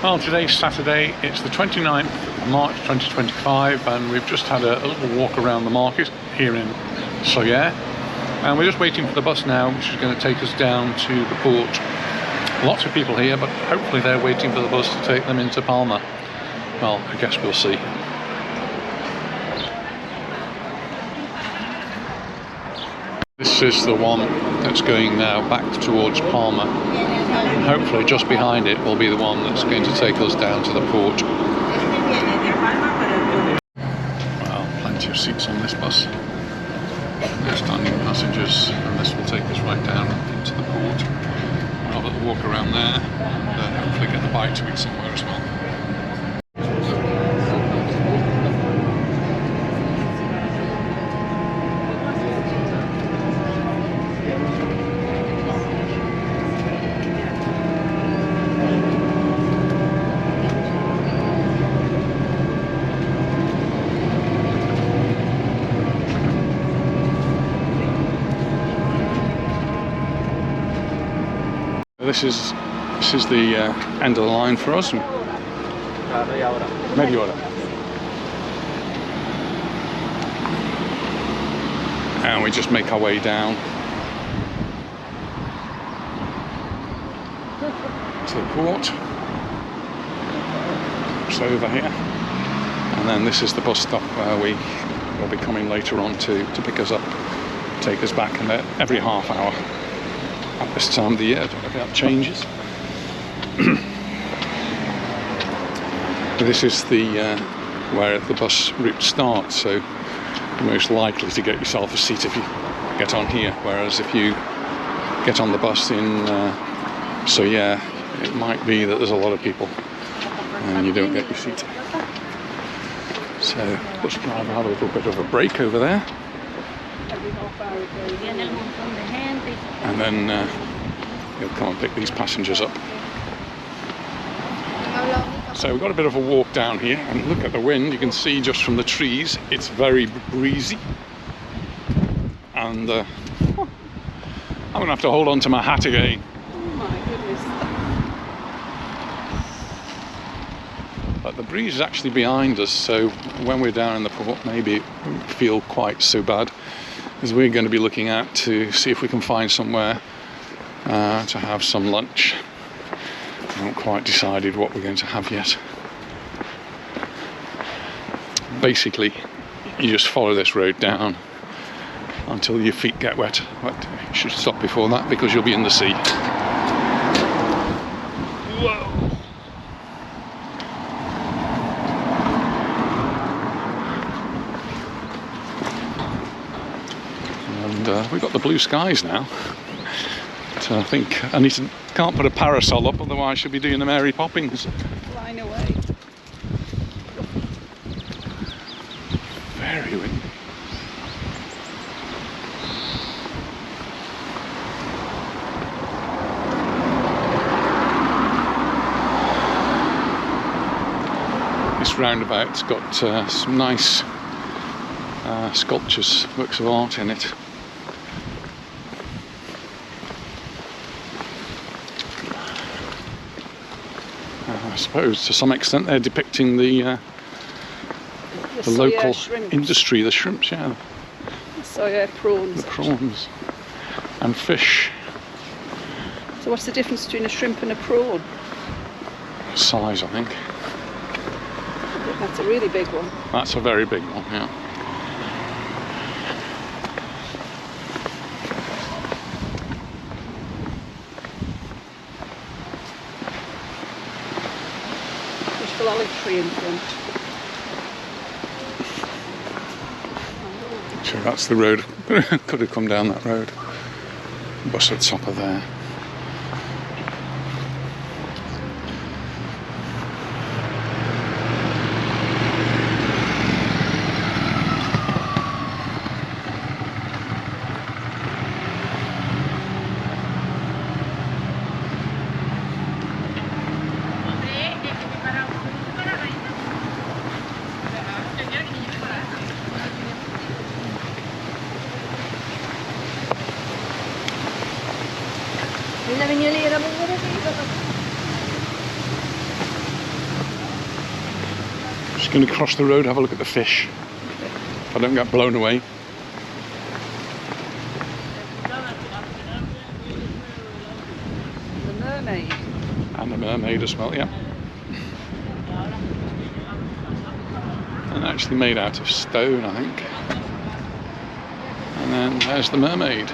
Well, today's Saturday, it's the 29th of March 2025, and we've just had a little walk around the market here in Sóller, and we're just waiting for the bus now, which is going to take us down to the port. Lots of people here, but hopefully they're waiting for the bus to take them into Palma. Well, I guess we'll see. This is the one that's going now back towards Palma. And hopefully just behind it will be the one that's going to take us down to the port. Well, plenty of seats on this bus. No standing passengers, and this will take us right down into the port. We'll have a little walk around there and hopefully get a bite to eat somewhere as well. This is the end of the line for us. Majorca. And we just make our way down to the port. It's over here. And then this is the bus stop where we will be coming later on to pick us up, take us back, and every half hour. At this time of the year, I don't know if that changes. This is the where the bus route starts, so you're most likely to get yourself a seat if you get on here, whereas if you get on the bus in Sóller, it might be that there's a lot of people and you don't get your seat. So bus driver had a little bit of a break over there. And then he'll come and pick these passengers up. So we've got a bit of a walk down here, and look at the wind. You can see just from the trees it's very breezy, and I'm gonna have to hold on to my hat again. Oh my goodness. But the breeze is actually behind us, so when we're down in the port maybe it won't feel quite so bad, as we're going to be looking out to see if we can find somewhere to have some lunch. I haven't quite decided what we're going to have yet. Basically, you just follow this road down until your feet get wet. But you should stop before that because you'll be in the sea. Whoa! And we've got the blue skies now. So I think can't put a parasol up, otherwise she'll be doing the Mary Poppins. Flying away. Very windy. This roundabout's got some nice sculptures, works of art in it. I suppose to some extent they're depicting the local industry, the shrimps, yeah. Sóller prawns. The prawns and fish. So what's the difference between a shrimp and a prawn? Size, I think. That's a really big one. That's a very big one, yeah. Olive tree in front. Sure, that's the road. Could have come down that road. Bus would stop her there. Going to cross the road, have a look at the fish. If I don't get blown away. The mermaid. And a mermaid as well, yeah. And actually made out of stone, I think. And then there's the mermaid.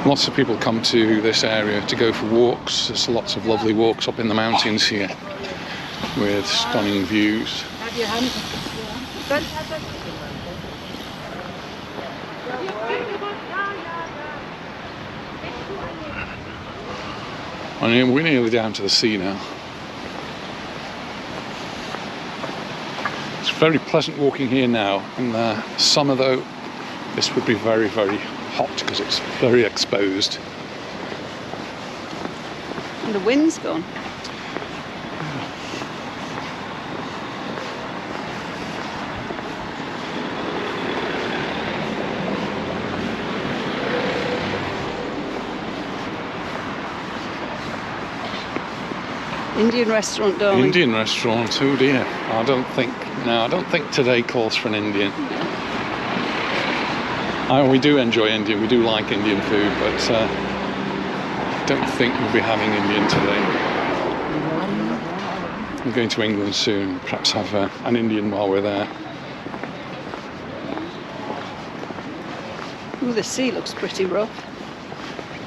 Lots of people come to this area to go for walks. There's lots of lovely walks up in the mountains here with stunning views. And we're nearly down to the sea now. It's very pleasant walking here now. In the summer though, this would be very, very hot because it's very exposed. And the wind's gone. Indian restaurant, darling. Indian restaurant, oh dear. I don't think today calls for an Indian. We do enjoy Indian, we do like Indian food, but I don't think we'll be having Indian today. We're going to England soon, perhaps have an Indian while we're there. Ooh, the sea looks pretty rough.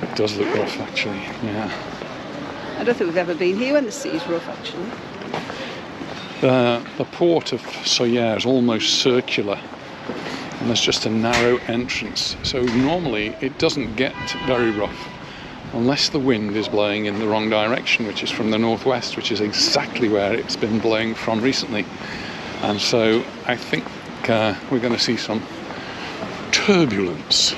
It does look rough actually, yeah. I don't think we've ever been here when the sea's rough actually. The port of Sóller is almost circular. And there's just a narrow entrance, so normally it doesn't get very rough unless the wind is blowing in the wrong direction, which is from the northwest, which is exactly where it's been blowing from recently. And so I think we're going to see some turbulence.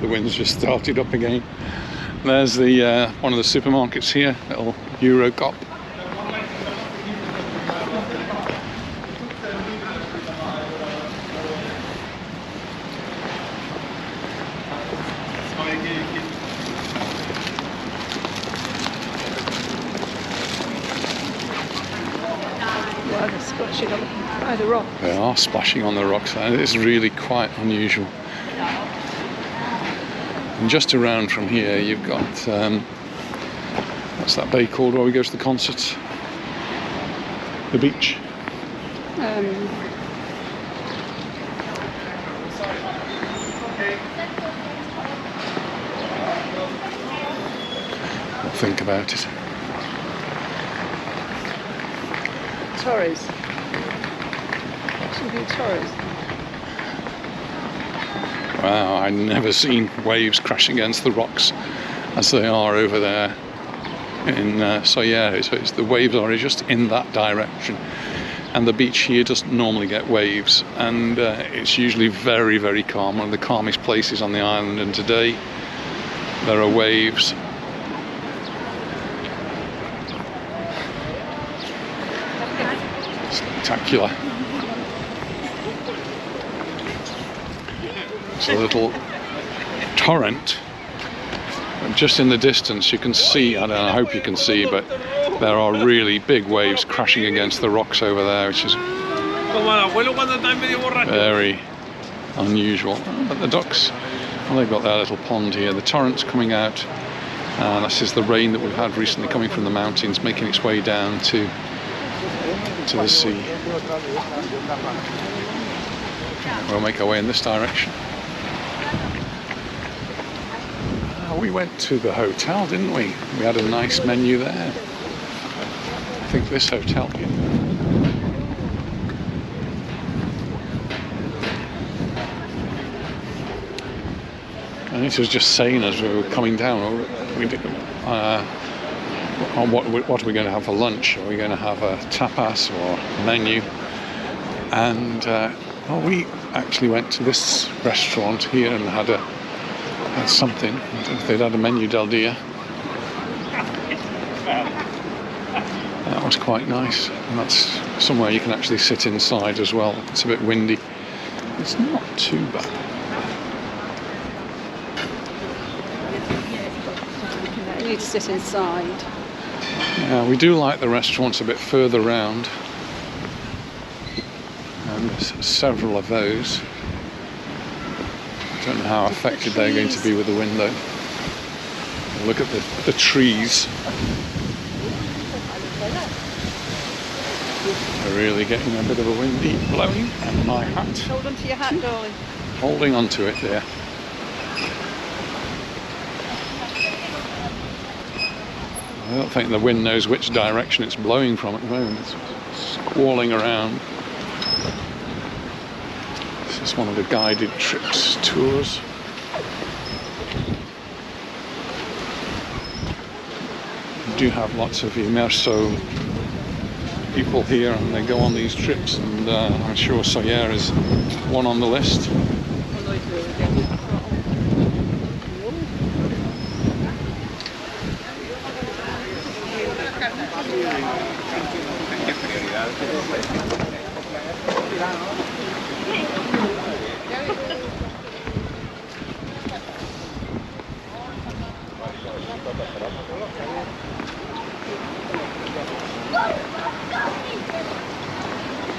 The wind's just started up again. There's the one of the supermarkets here, little Euro Cop. Wow, they're splashing by the rock. They are splashing on the rocks. It's really quite unusual. And just around from here you've got, what's that bay called where we go to the concerts? The beach. We'll think about it. Torres. Something Torres. Wow, I've never seen waves crash against the rocks as they are over there in Sóller. So the waves are just in that direction. And the beach here doesn't normally get waves. And it's usually very, very calm. One of the calmest places on the island. And today there are waves. Spectacular. It's a little torrent, and just in the distance you can see, I hope you can see, but there are really big waves crashing against the rocks over there, which is very unusual. But the ducks, well, they've got their little pond here. The torrent's coming out, and this is the rain that we've had recently coming from the mountains, making its way down to the sea. We'll make our way in this direction. We went to the hotel, didn't we? We had a nice menu there. I think this hotel here. And it was just saying as we were coming down, on what are we going to have for lunch? Are we going to have a tapas or a menu? And well, we actually went to this restaurant here and had something. I don't know if they'd had a menu del dia. That was quite nice, and that's somewhere you can actually sit inside as well. It's a bit windy. It's not too bad. You need to sit inside. Yeah, we do like the restaurants a bit further round. And there's several of those. I don't know how affected they're going to be with the wind though. Look at the trees. They're really getting a bit of a windy blowing, and my hat. Hold on to your hat, darling. Holding onto it there. I don't think the wind knows which direction it's blowing from at the moment. It's squalling around. This is one of the guided trips tours. We do have lots of immerso people here, and they go on these trips, and I'm sure Sóller is one on the list.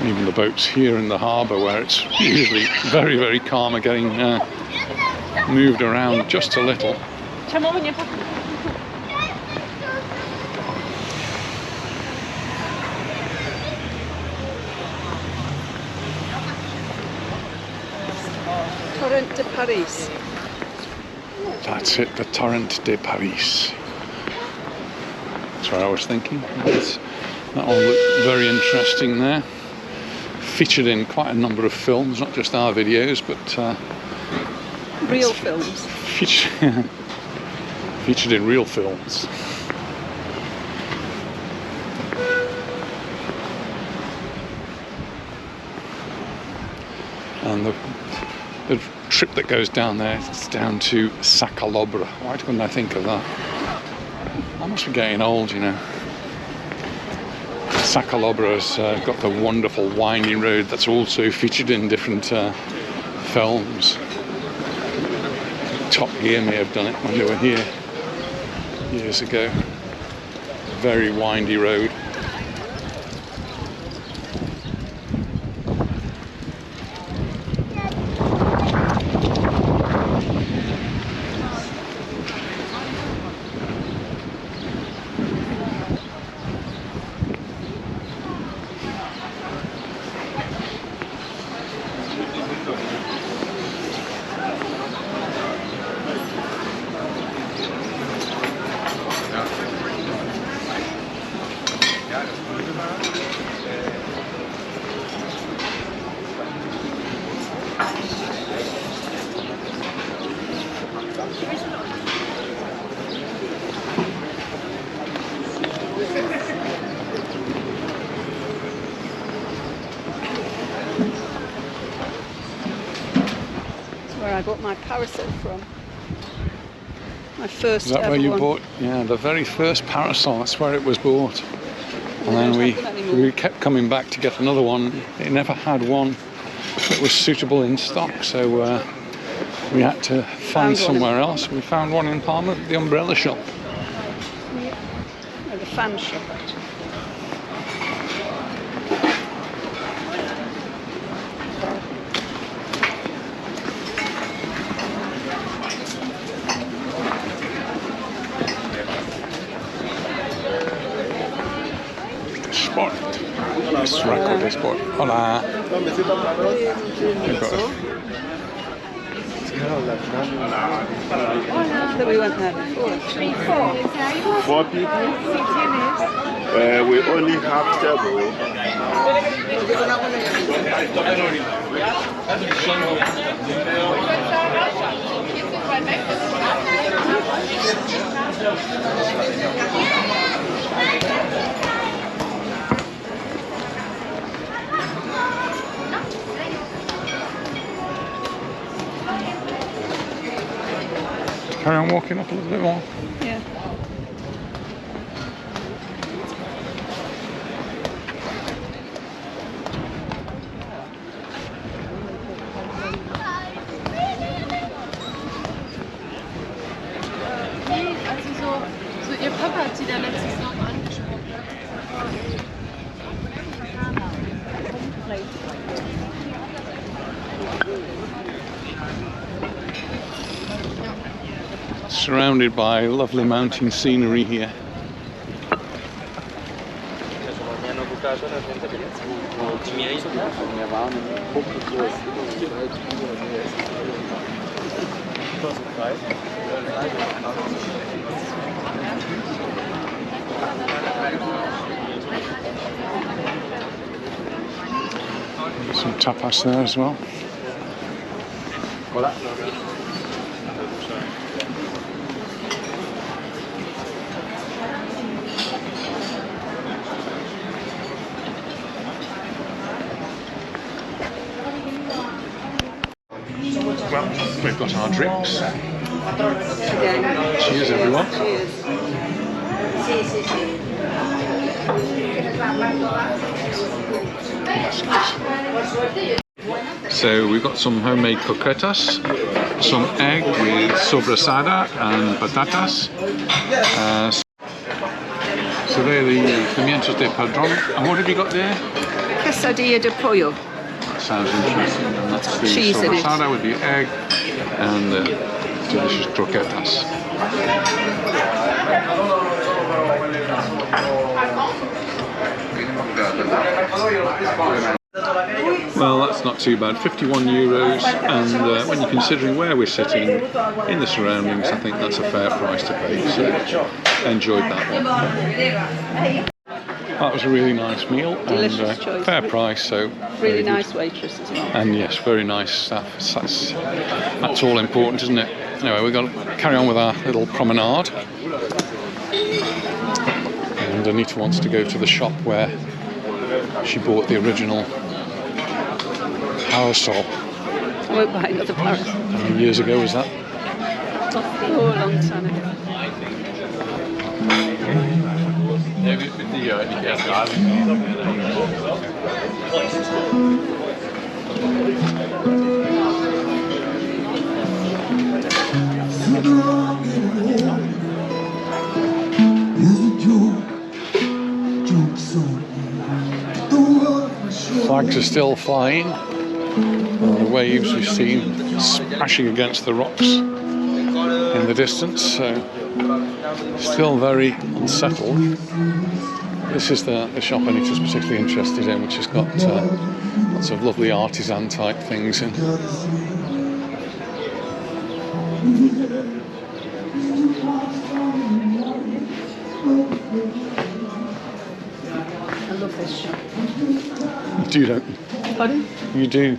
Even the boats here in the harbour, where it's usually very, very calm, are getting moved around just a little. Torrent de Paris. That's it, the Torrent de Paris. That's what I was thinking. That all looked very interesting there. Featured in quite a number of films, not just our videos, but Real films. Featured in real films. And the trip that goes down there is down to Sacalobra. Why couldn't I think of that? I must be getting old, you know. Sacalobra's got the wonderful windy road that's also featured in different films. Top Gear may have done it when they were here years ago. Very windy road. I bought my parasol from. My first Is that ever where you one. bought? Yeah, the very first parasol, that's where it was bought. And then we kept coming back to get another one. It never had one that was suitable in stock, so we had to find somewhere else. We found one in Palma at the umbrella shop. No, the fan shop. Sport. This record is sport. Hola. That we went there before. 4 people. We only have table. Carry on walking up a little bit more. Yeah. Also so ihr Papa hat sie da letztens noch angesprochen. Surrounded by lovely mountain scenery here. Some tapas there as well. Well, we've got our drinks. Cheers, everyone. Cheers. So we've got some homemade croquetas, some egg with sobrasada and patatas. So they're the pimientos de padrón. And what have you got there? Quesadilla de pollo. That sounds interesting. And that's the Cheese in it. sobrasada with the egg and the delicious croquetas. Well, that's not too bad. 51 euros, and when you're considering where we're sitting in the surroundings, I think that's a fair price to pay. So, enjoyed that one. That was a really nice meal Delicious and choice. fair price. So very Really good. nice waitress as well. And yes, very nice staff. That's all important, isn't it? Anyway, we've got to carry on with our little promenade. And Anita wants to go to the shop where she bought the original parasol. I won't buy another parasol. How many years ago was that? Oh, a long time ago. Flags are still flying. And the waves we've seen smashing against the rocks in the distance, so still very unsettled. This is the shop Anita's particularly interested in, which has got lots of lovely artisan type things in. I love this shop. You do, don't you? Pardon? You do.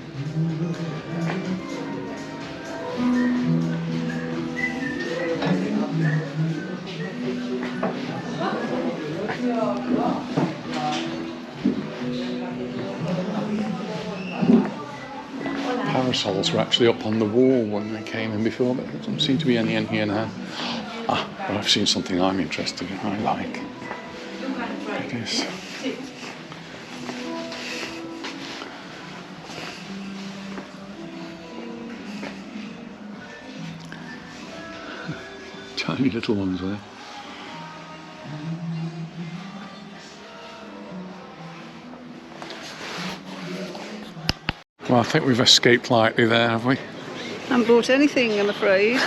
Parasols were actually up on the wall when they came in before, but there doesn't seem to be any in here now. Ah, but I've seen something I'm interested in, I like. It is. Tiny little ones there. Well, I think we've escaped lightly there, have we? Haven't bought anything, I'm afraid.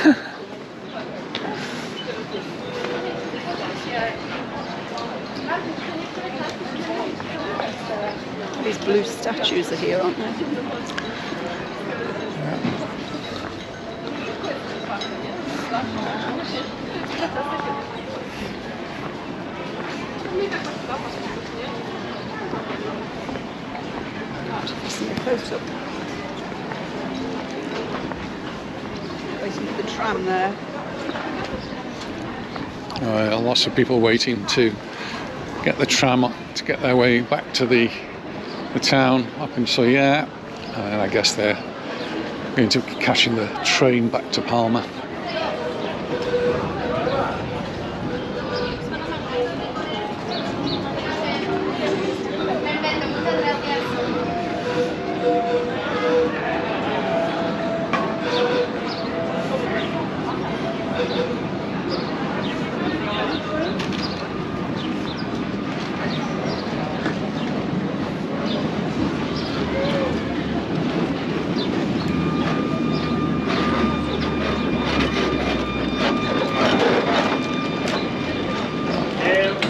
These blue statues are here, aren't they? Close up. Waiting for the tram there. Lots of people waiting to get the tram to get their way back to the town up in Sóller, and I guess they're going to be catching the train back to Palma.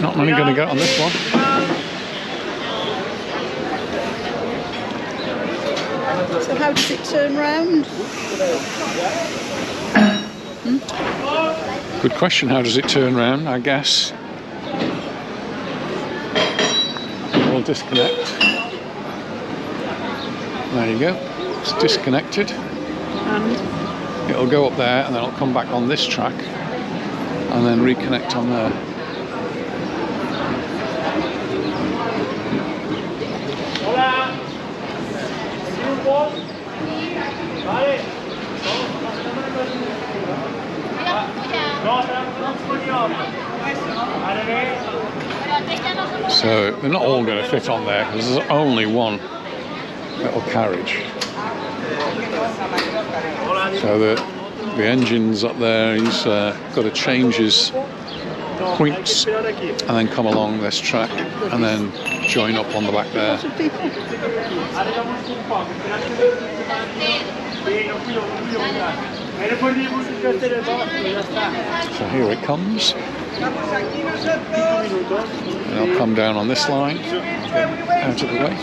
Not many going to get on this one. So how does it turn round? Good question. How does it turn round? I guess we'll disconnect. There you go. It's disconnected. And It'll go up there and then it'll come back on this track and then reconnect on there. So they're not all going to fit on there because there's only one little carriage. So the engine's up there, he's got to change his points and then come along this track and then join up on the back there. lots of people. So here it comes. And I'll come down on this line, out of the way.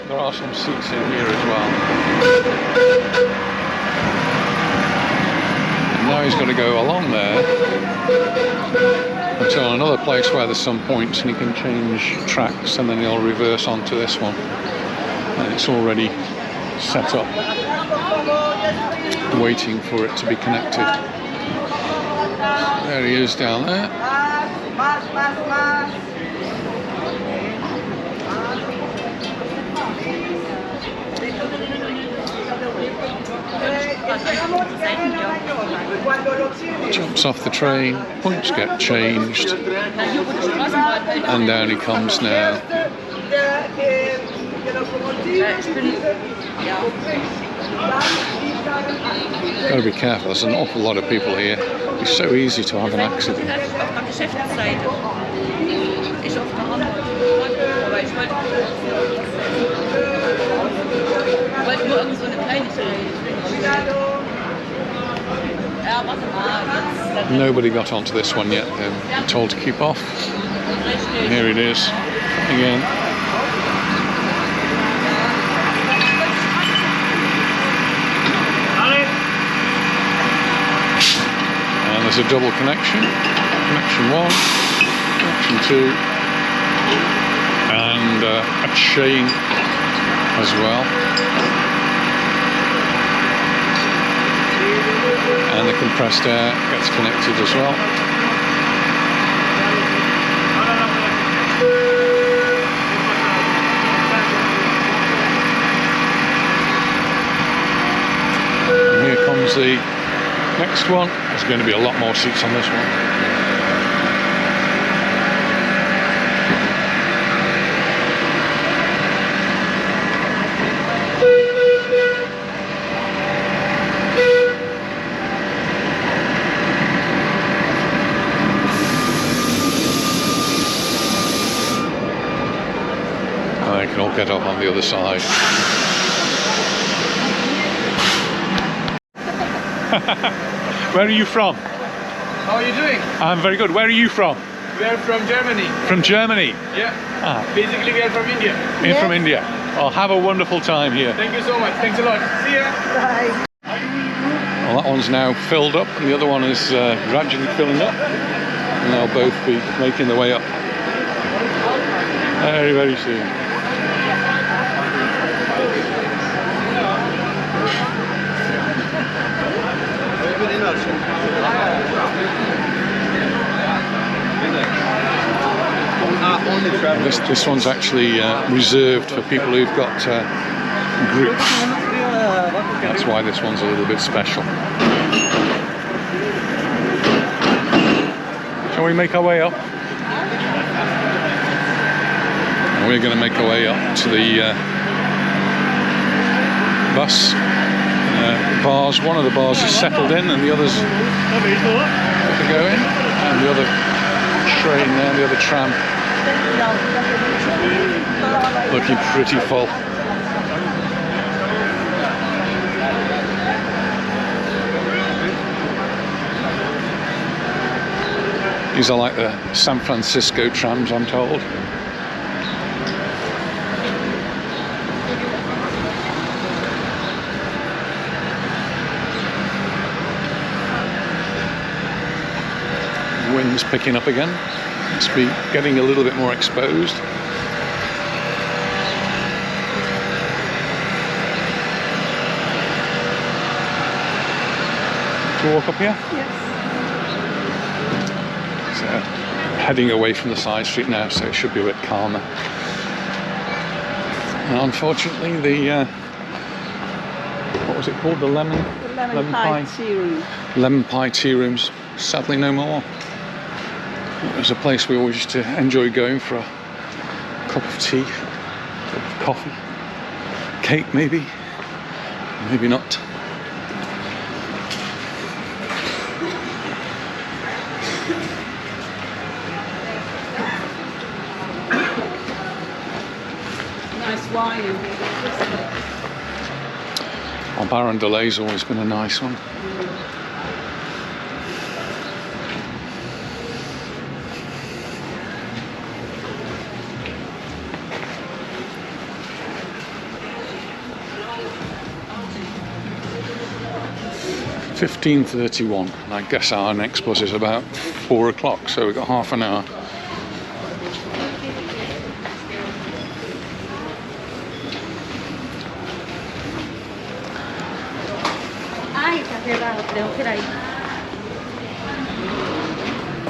There are some seats in here as well. And now he's got to go along there until another place where there's some points and he can change tracks and then he'll reverse onto this one. And it's already set up, waiting for it to be connected. There he is down there. Jumps off the train, points get changed, and down he comes now. Got to be careful, there's an awful lot of people here. It's so easy to have an accident. Nobody got onto this one yet, they're told to keep off. And here it is again. And there's a double connection. Connection 1, connection 2, and a chain as well. And the compressed air gets connected as well. And here comes the next one. There's going to be a lot more seats on this one. They can all get up on the other side. Where are you from? How are you doing? I'm very good. Where are you from? We are from Germany. From Germany? Yeah. Ah. Basically, we are from India. You're from India. Well, have a wonderful time here. Thank you so much. Thanks a lot. See ya. Bye. Well, that one's now filled up and the other one is gradually filling up. And they'll both be making their way up very, very soon. This one's actually reserved for people who've got grip. That's why this one's a little bit special. Shall we make our way up? And we're going to make our way up to the bus bars. One of the bars is settled in and the others go in, and the other train there, the other tram, looking pretty full. These are like the San Francisco trams, I'm told. Wind's picking up again. Must be getting a little bit more exposed. To walk up here? Yes. So, heading away from the side street now, so it should be a bit calmer. And unfortunately, the what was it called? The lemon Pie tea room. lemon pie tea rooms. Sadly, no more. It was a place we always used to enjoy going for a cup of tea, cup of coffee, cake maybe, maybe not. Nice wine. Well, Baron Delay's always been a nice one. (15:31), and I guess our next bus is about 4 o'clock, so we've got half an hour.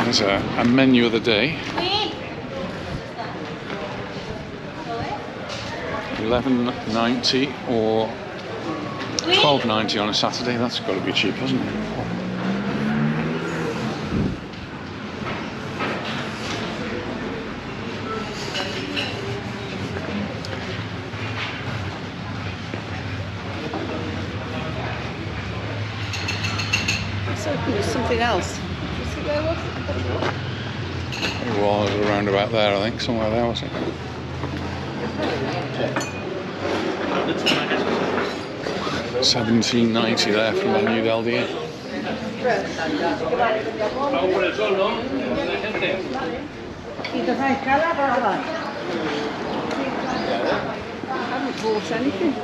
There's a menu of the day. $11.90 or $12.90 on a Saturday. That's got to be cheap, hasn't it? It's open to something else. It was around about there, I think, somewhere there, wasn't it? $17.90 there from the New Delhi. I haven't bought anything.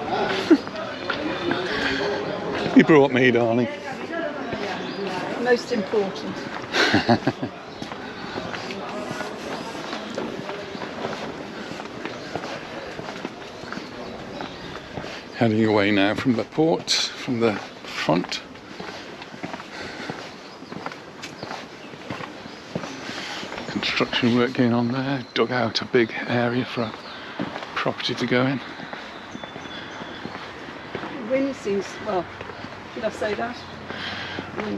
You brought me, darling. Most important. Heading away now from the port, from the front. Construction work going on there, dug out a big area for a property to go in. The wind seems, well, did I say that?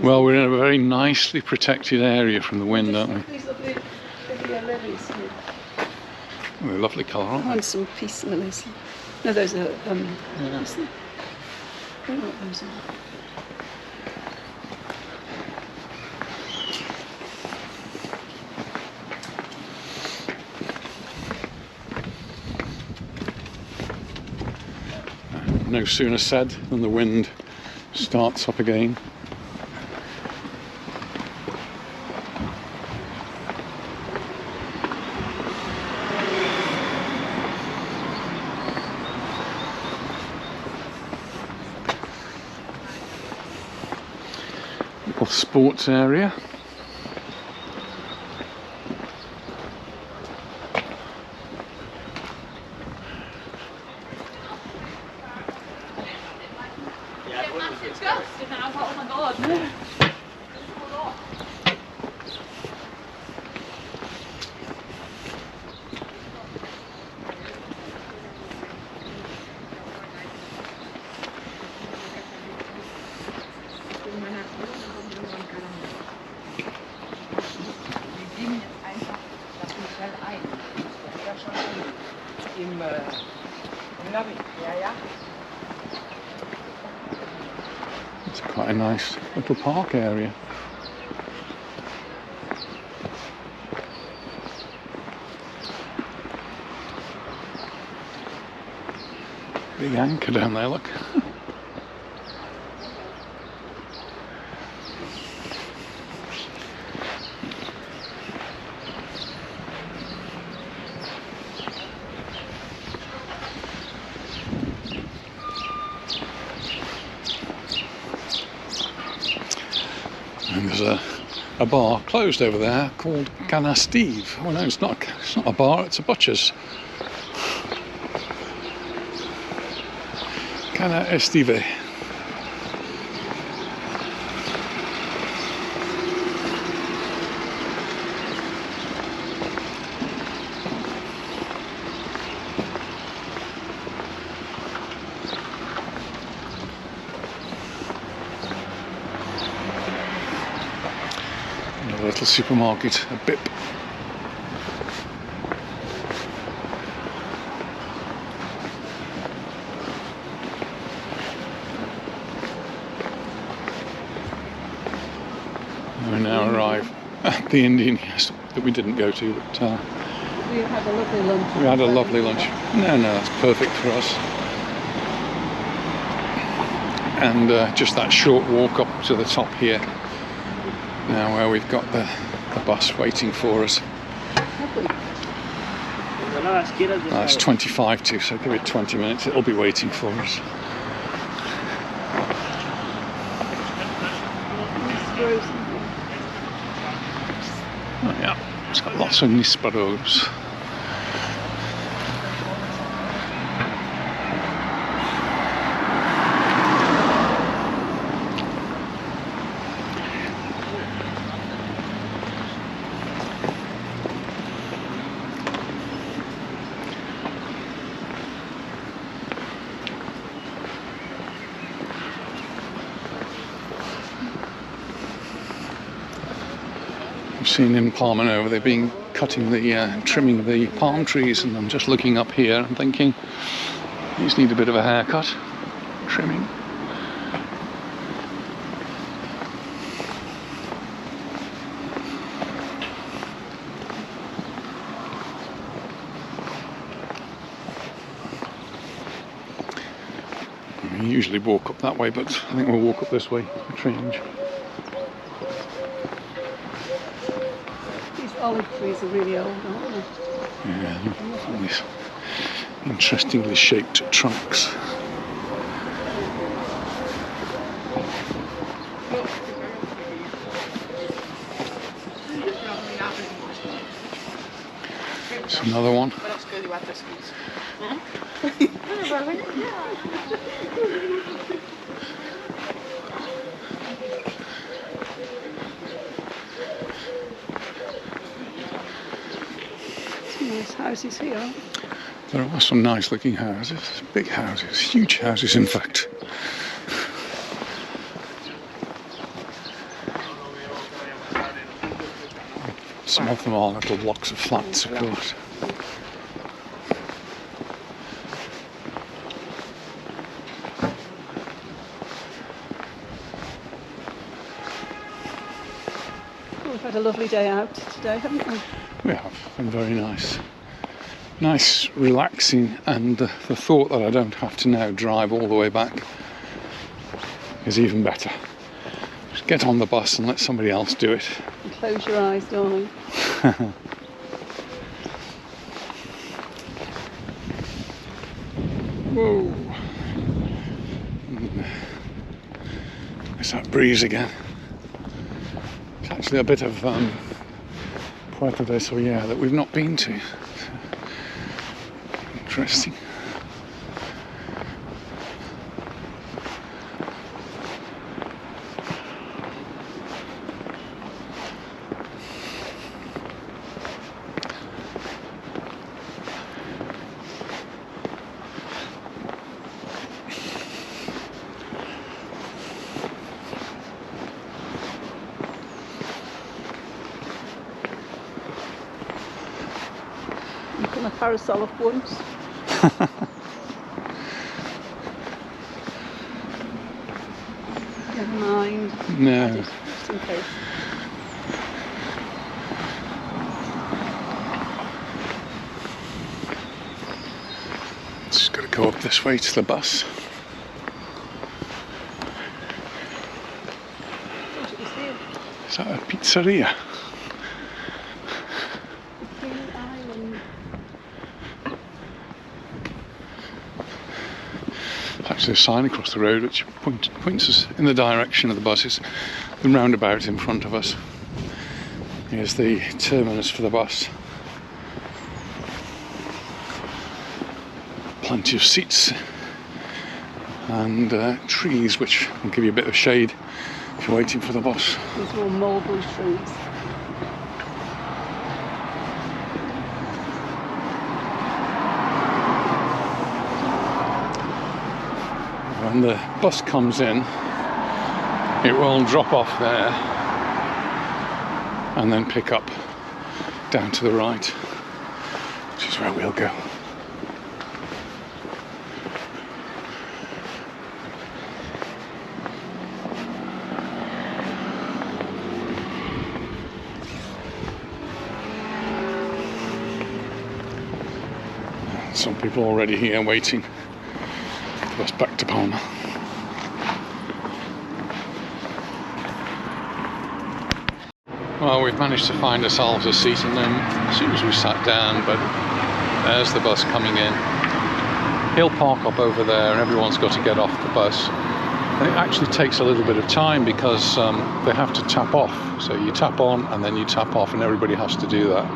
Well, we're in a very nicely protected area from the wind, aren't we? These lovely lilies here. Oh, a lovely colour, aren't they? And some peace lilies. No, those are, Yeah. I don't know what those are. No sooner said than the wind starts up again. Little sports area. It's quite a nice little park area. Big anchor down there, look. And there's a bar closed over there called Cana Steve. Oh no, it's not a bar, it's a butcher's. Cana Estive. Another little supermarket, a bip. We now arrive at the Indian Guest that we didn't go to, but We had a lovely lunch. we had a lovely lunch. No, that's perfect for us. And just that short walk up to the top here, now where we've got the bus waiting for us. It's 25 to, so give it 20 minutes, it'll be waiting for us. Oh yeah, it's got lots of nisparos. I've seen in Palma Nova they've been cutting the, trimming the palm trees, and I'm just looking up here and thinking, these need a bit of a haircut, trimming. We usually walk up that way, but I think we'll walk up this way for change. Olive trees are really old, aren't they? Yeah, look at all these interestingly shaped trunks. It's another one. Nice houses here. There are some nice looking houses, big houses, huge houses in fact. Some of them are little blocks of flats, of course. Well, we've had a lovely day out today, haven't we? We have been very nice. Nice, relaxing, and the thought that I don't have to now drive all the way back is even better. Just get on the bus and let somebody else do it. And close your eyes, darling. Whoa! There's that breeze again. It's actually a bit of Puerto de Sóller that we've not been to. Interesting. You've done a parasol up once. Never mind. No. Just in case. Just got to go up this way to the bus. Is that a pizzeria? Actually, a sign across the road which points us in the direction of the buses. The roundabout in front of us. Here's the terminus for the bus. Plenty of seats and trees which will give you a bit of shade if you're waiting for the bus. These are all mulberry trees. When the bus comes in, it will drop off there and then pick up down to the right, which is where we'll go. Some people already here waiting for us back to Palma. Well, we've managed to find ourselves a seat in them as soon as we sat down, but there's the bus coming in. He'll park up over there and everyone's got to get off the bus. And it actually takes a little bit of time because they have to tap off. So you tap on and then you tap off, and everybody has to do that.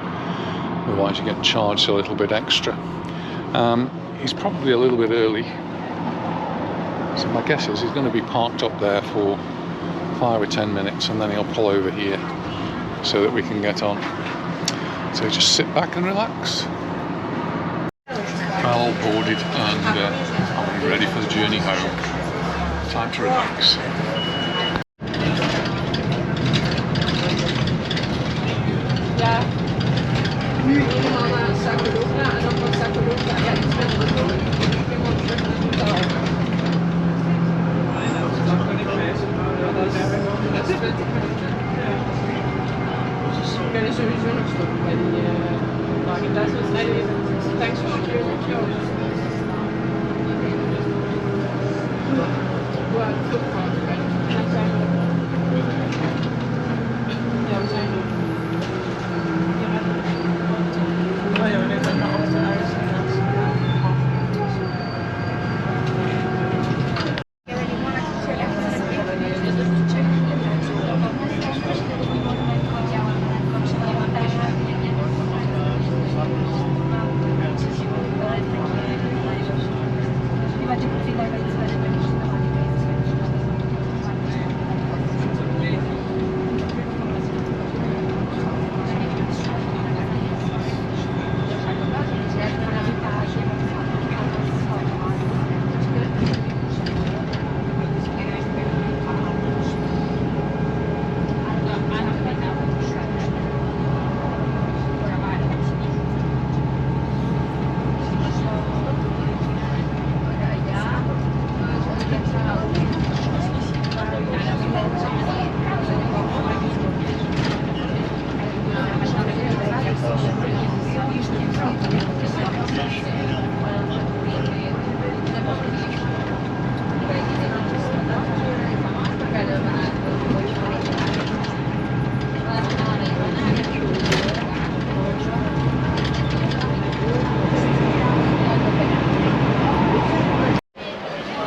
Otherwise you get charged a little bit extra. He's probably a little bit early, so my guess is he's going to be parked up there for 5 or 10 minutes and then he'll pull over here so that we can get on. So just sit back and relax. All boarded and ready for the journey home. Time to relax.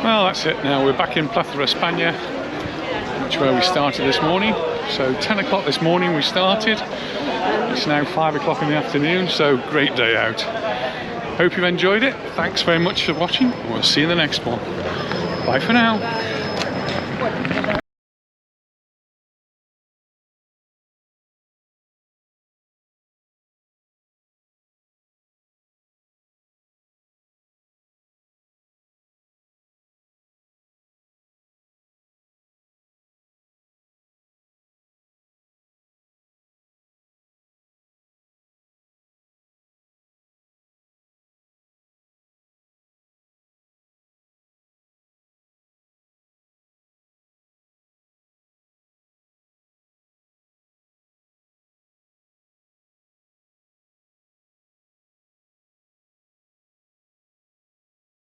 Well, that's it now. We're back in Plaza España, which is where we started this morning. So 10 o'clock this morning we started. It's now 5 o'clock in the afternoon, so great day out. Hope you've enjoyed it. Thanks very much for watching. We'll see you in the next one. Bye for now.